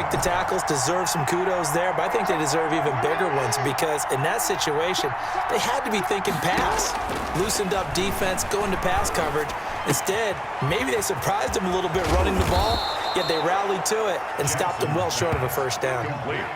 make the tackles deserve some kudos there, but I think they deserve even bigger ones because in that situation, they had to be thinking pass. Loosened up defense, going to pass coverage. Instead, maybe they surprised them a little bit running the ball, yet they rallied to it and stopped them well short of a first down.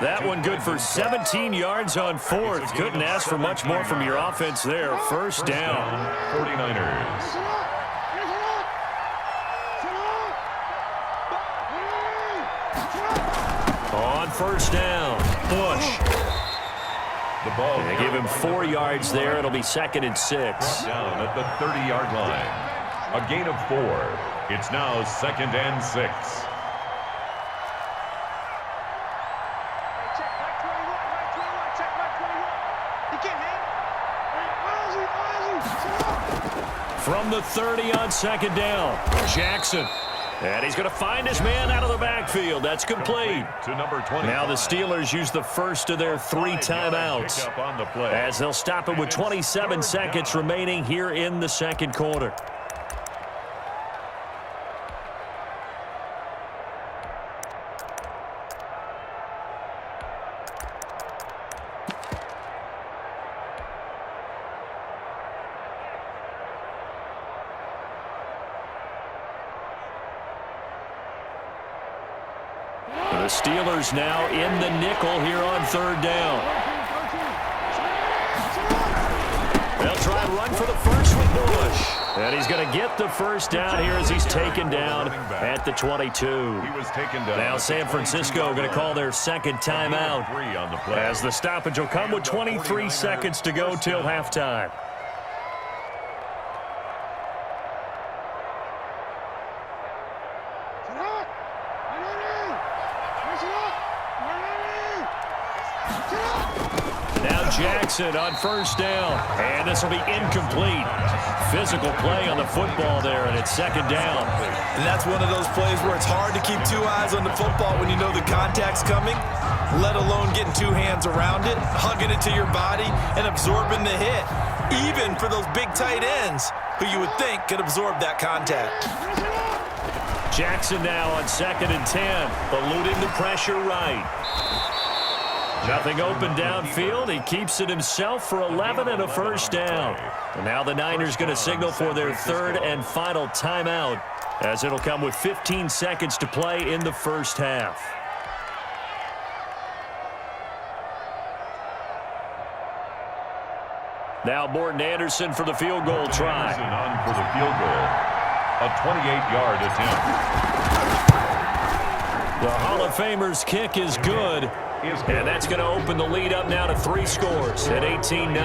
That one good for 17 yards on fourth. Couldn't ask for much more from your offense there. First down. 49ers. On first down, Bush. The ball. They give him 4 yards there. It'll be 2nd and 6. Down at the 30-yard line. A gain of 4. It's now 2nd and 6. From the 30 on 2nd down, Jackson. And he's going to find his man out of the backfield. That's complete. To number 20. Now the Steelers use the first of their 3 timeouts as they'll stop it with 27 seconds remaining here in the second quarter. The Steelers now in the nickel here on 3rd down. They'll try and run for the first with Bush. And he's going to get the first down here as he's taken down at the 22. Now San Francisco going to call their 2nd timeout as the stoppage will come with 23 seconds to go till halftime. Jackson on first down, and this will be incomplete. Physical play on the football there, and it's 2nd down. And that's one of those plays where it's hard to keep 2 eyes on the football when you know the contact's coming, let alone getting 2 hands around it, hugging it to your body, and absorbing the hit, even for those big tight ends who you would think could absorb that contact. Jackson now on 2nd and 10, eluding the pressure right. Nothing open downfield. He keeps it himself for 11 and a first down. And now the Niners going to signal for their 3rd and final timeout as it'll come with 15 seconds to play in the first half. Now Morton Anderson for the field goal try. Anderson on for the field goal. A 28-yard attempt. The Hall of Famer's kick is good. And that's going to open the lead up now to 3 scores at 18-0.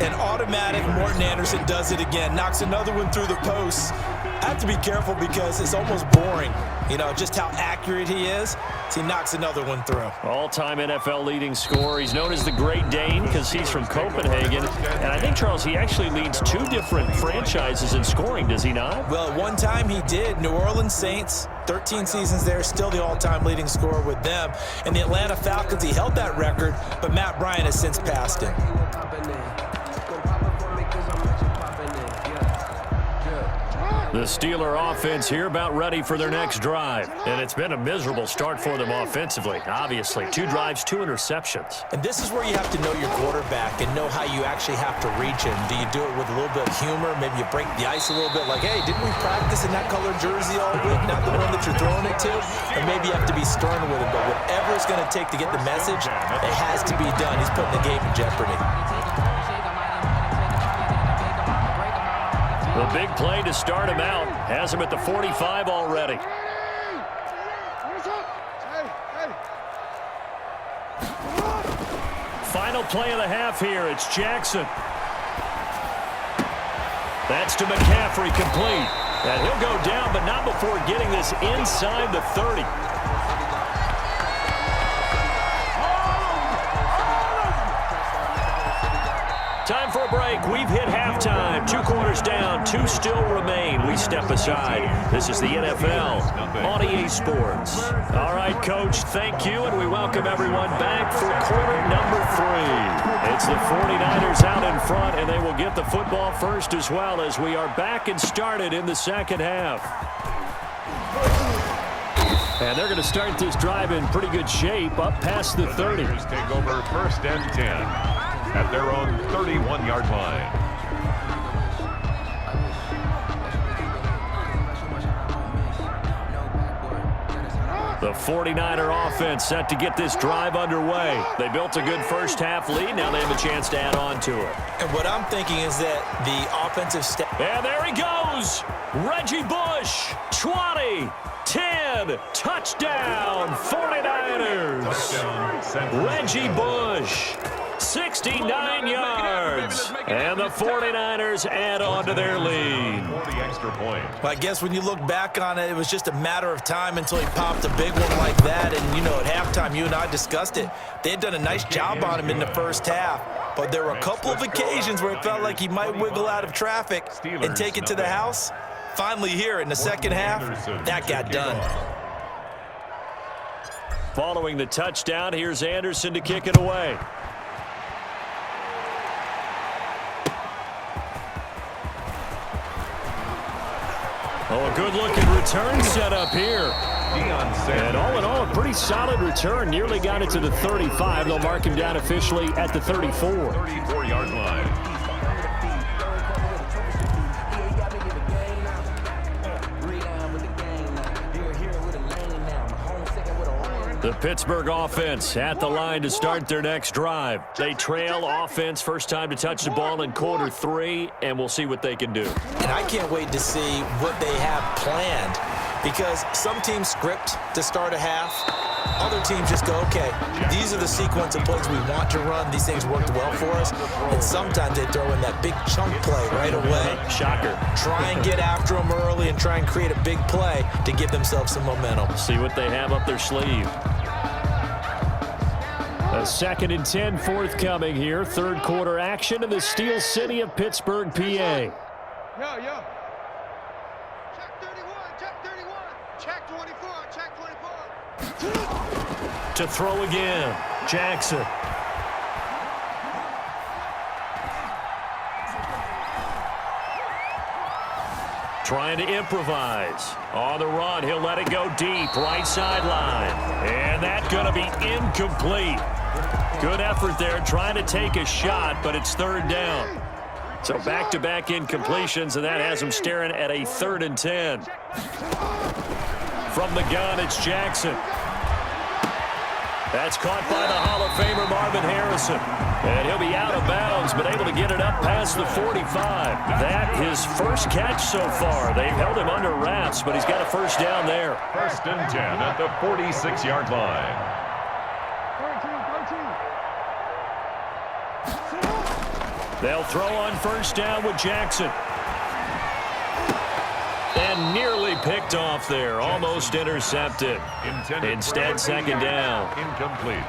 And automatic, Morton Anderson does it again. Knocks another one through the posts. I have to be careful because it's almost boring, you know, just how accurate he is. So he knocks another one through. All-time NFL leading scorer. He's known as the Great Dane because he's from Copenhagen. And I think, Charles, he actually leads 2 different franchises in scoring, does he not? Well, at one time he did. New Orleans Saints, 13 seasons there, still the all-time leading scorer with them. And the Atlanta Falcons, he held that record, but Matt Bryant has since passed him. The Steeler offense here about ready for their next drive. And it's been a miserable start for them offensively. Obviously, 2 drives, 2 interceptions. And this is where you have to know your quarterback and know how you actually have to reach him. Do you do it with a little bit of humor? Maybe you break the ice a little bit like, hey, didn't we practice in that colored jersey all week? Not the one that you're throwing it to? Or maybe you have to be stern with him. But whatever it's going to take to get the message, it has to be done. He's putting the game in jeopardy. The big play to start him out has him at the 45 already. Final play of the half here. It's Jackson. That's to McCaffrey, complete. And he'll go down, but not before getting this inside the 30. Time for a break. We've hit halftime. 2 quarters down, 2 still remain. We step aside. This is the NFL on EA Sports. All right, Coach, thank you, and we welcome everyone back for quarter number 3. It's the 49ers out in front, and they will get the football first as well as we are back and started in the second half. And they're going to start this drive in pretty good shape, up past the 30. The Niners take over first and 10 at their own 31-yard line. The 49er offense set to get this drive underway. They built a good first-half lead. Now they have a chance to add on to it. And what I'm thinking is that the offensive staff... And there he goes. Reggie Bush, 20, 10, touchdown, 49ers. Reggie Bush, 69 yards. And the 49ers add on to their lead. Well, I guess when you look back on it, it was just a matter of time until he popped a big one like that. And, you know, at halftime, you and I discussed it. They had done a nice job on him in the first half. But there were a couple of occasions where it felt like he might wiggle out of traffic and take it to the house. Finally here in the second half, that got done. Following the touchdown, here's Anderson to kick it away. Oh, a good-looking return set up here. And all in all, a pretty solid return. Nearly got it to the 35. They'll mark him down officially at the 34. 34-yard line. The Pittsburgh offense at the line to start their next drive. They trail offense, first time to touch the ball in quarter 3, and we'll see what they can do. And I can't wait to see what they have planned, because some teams script to start a half. Other teams just go, okay, these are the sequence of plays we want to run. These things worked well for us. And sometimes they throw in that big chunk play right away. Shocker. Try and get after them early and try and create a big play to give themselves some momentum. See what they have up their sleeve. A 2nd and 10 forthcoming here. Third quarter action in the Steel City of Pittsburgh, PA. Yo. Check 31, check 31, check 24, check 24. To throw again, Jackson. Trying to improvise. On the run, he'll let it go deep, right sideline. And that's going to be incomplete. Good effort there, trying to take a shot, but it's third down. So back-to-back incompletions, and that has him staring at a 3rd and 10. From the gun, it's Jackson. That's caught by the Hall of Famer Marvin Harrison. And he'll be out of bounds, but able to get it up past the 45. That his first catch so far. They've held him under wraps, but he's got a first down there. First and 10 at the 46-yard line. They'll throw on first down with Jackson. And nearly picked off there. Almost intercepted. Instead, second down. Incomplete.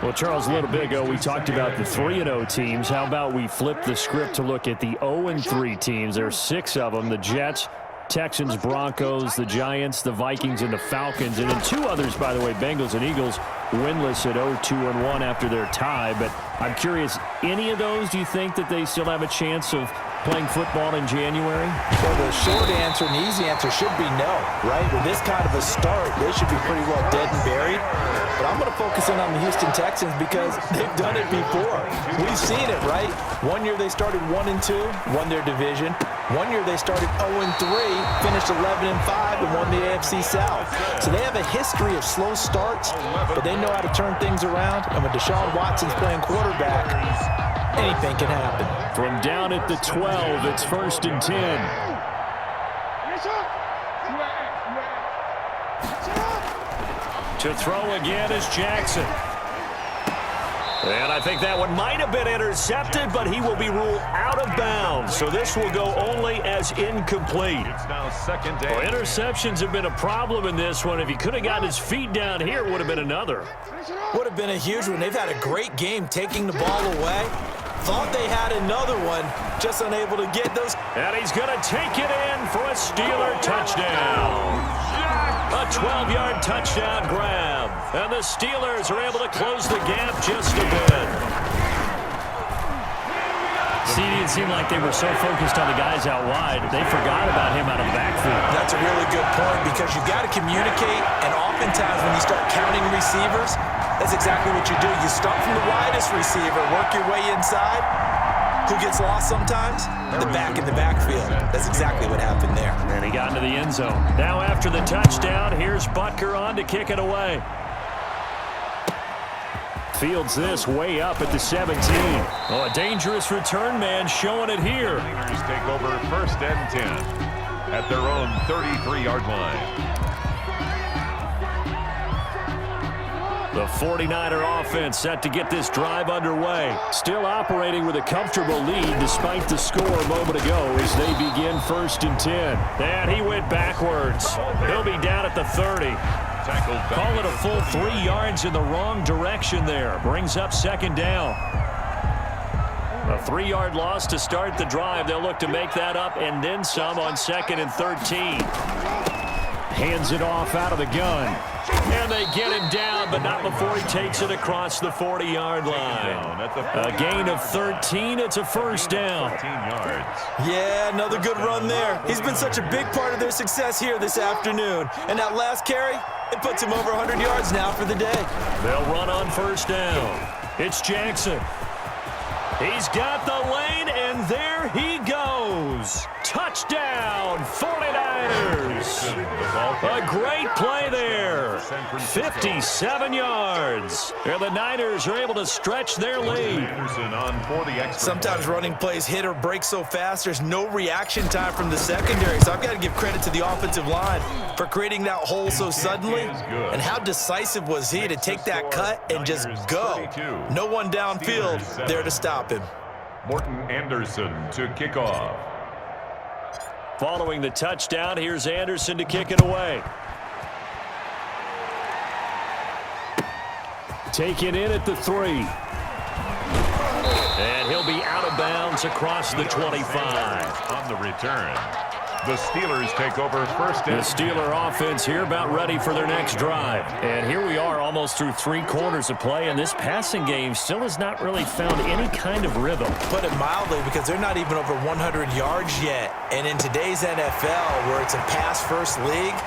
Well, Charles, a little bit ago, we talked about the 3-0 teams. How about we flip the script to look at the 0-3 teams? There are 6 of them. The Jets, Texans, Broncos, the Giants, the Vikings, and the Falcons. And then 2 others, by the way, Bengals and Eagles, winless at 0-2-1 after their tie. But I'm curious, any of those, do you think that they still have a chance of playing football in January? Well, the short answer and the easy answer should be no, right? With this kind of a start, they should be pretty well dead and buried. But I'm going to focus in on the Houston Texans because they've done it before. We've seen it, right? One year they started 1-2, won their division. One year they started 0-3, finished 11-5, and won the AFC South. So they have a history of slow starts, but they know how to turn things around. And when Deshaun Watson's playing quarterback, anything can happen. From down at the 12, it's first and 10. To throw again is Jackson. And I think that one might have been intercepted, but he will be ruled out of bounds. So this will go only as incomplete. It's now second down. Well, interceptions have been a problem in this one. If he could have gotten his feet down here, it would have been another. Would have been a huge one. They've had a great game taking the ball away. Thought they had another one, just unable to get those. And he's going to take it in for a Steeler touchdown. A 12-yard touchdown grab. And the Steelers are able to close the gap just a bit. See, it seemed like they were so focused on the guys out wide, they forgot about him out of the backfield. That's a really good point because you've got to communicate, and oftentimes when you start counting receivers, that's exactly what you do. You start from the widest receiver, work your way inside. Who gets lost sometimes? The back in the backfield. That's exactly what happened there. And he got into the end zone. Now after the touchdown, here's Butker on to kick it away. Fields this way up at the 17. Oh, a dangerous return man showing it here. Niners take over 1st and 10 at their own 33-yard line. The 49er offense set to get this drive underway. Still operating with a comfortable lead despite the score a moment ago as they begin 1st and 10. And he went backwards. He'll be down at the 30. Call it a full 3 yards in the wrong direction there. Brings up 2nd down. A 3-yard loss to start the drive. They'll look to make that up and then some on 2nd and 13. Hands it off out of the gun. And they get him down, but not before he takes it across the 40-yard line. A gain of 13. It's a 1st down. 13 yards. Yeah, another good run there. He's been such a big part of their success here this afternoon. And that last carry, it puts him over 100 yards now for the day. They'll run on 1st down. It's Jackson. He's got the lane, and there he goes. Touchdown, 49ers. A great play there. 57 yards. And the Niners are able to stretch their lead. Sometimes running plays hit or break so fast, there's no reaction time from the secondary. So I've got to give credit to the offensive line for creating that hole so suddenly. And how decisive was he to take that cut and just go? No one downfield there to stop him. Morton Anderson to kick off. Following the touchdown, here's Anderson to kick it away. Taken in at the 3. And he'll be out of bounds across the 25. On the return, the Steelers take over 1st and 10. The Steeler offense here about ready for their next drive. And here we are almost through 3 quarters of play, and this passing game still has not really found any kind of rhythm. Put it mildly, because they're not even over 100 yards yet. And in today's NFL, where it's a pass-first league,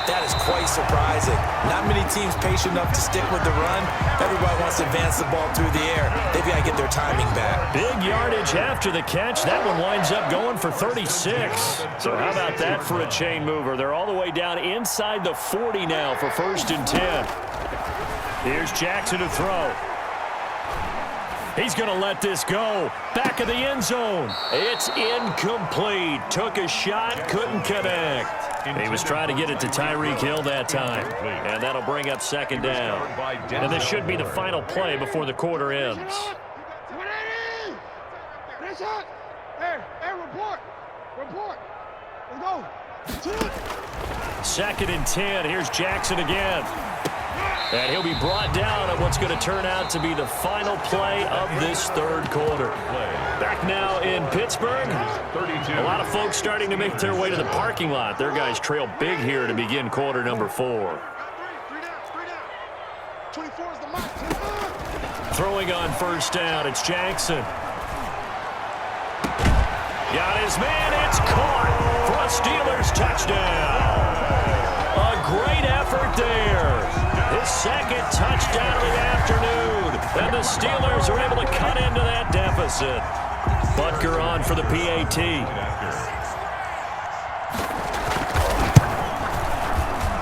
that is quite surprising. Not many teams patient enough to stick with the run. Everybody wants to advance the ball through the air. They've got to get their timing back. Big yardage after the catch. That one winds up going for 36. So how about that for a chain mover? They're all the way down inside the 40 now for 1st and 10. Here's Jackson to throw. He's going to let this go. Back of the end zone. It's incomplete. Took a shot, couldn't connect. He was trying to get it to Tyreek Hill that time. And that'll bring up 2nd down. And this should be the final play before the quarter ends. Hey, report. Let's go. 2nd and 10. Here's Jackson again. And he'll be brought down on what's going to turn out to be the final play of this 3rd quarter. Back now in Pittsburgh. 32. A lot of folks starting to make their way to the parking lot. Their guys trail big here to begin quarter number 4. 24 is the mark. Throwing on 1st down, it's Jackson. Got his man, it's caught for a Steelers touchdown. A great effort there. His 2nd touchdown of the afternoon. And the Steelers are able to cut into that deficit. Butker on for the PAT.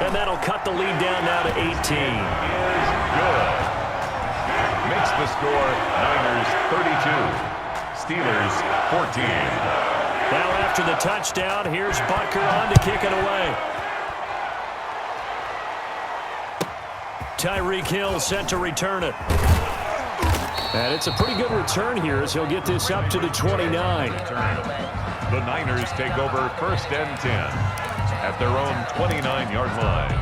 And that'll cut the lead down now to 18. Is good. Makes the score Niners 32. Steelers 14. Now after the touchdown, here's Butker on to kick it away. Tyreek Hill set to return it. And it's a pretty good return here as he'll get this up to the 29. The Niners take over 1st and 10 at their own 29-yard line.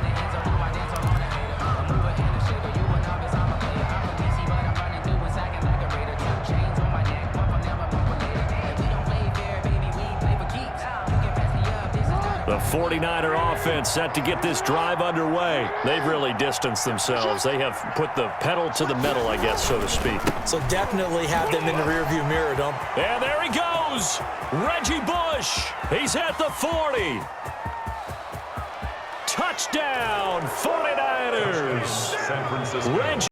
The 49er offense set to get this drive underway. They've really distanced themselves. They have put the pedal to the metal, I guess, so to speak. So definitely have them in the rearview mirror, don't? And there he goes. Reggie Bush. He's at the 40. Touchdown, 49ers. San Francisco. Reggie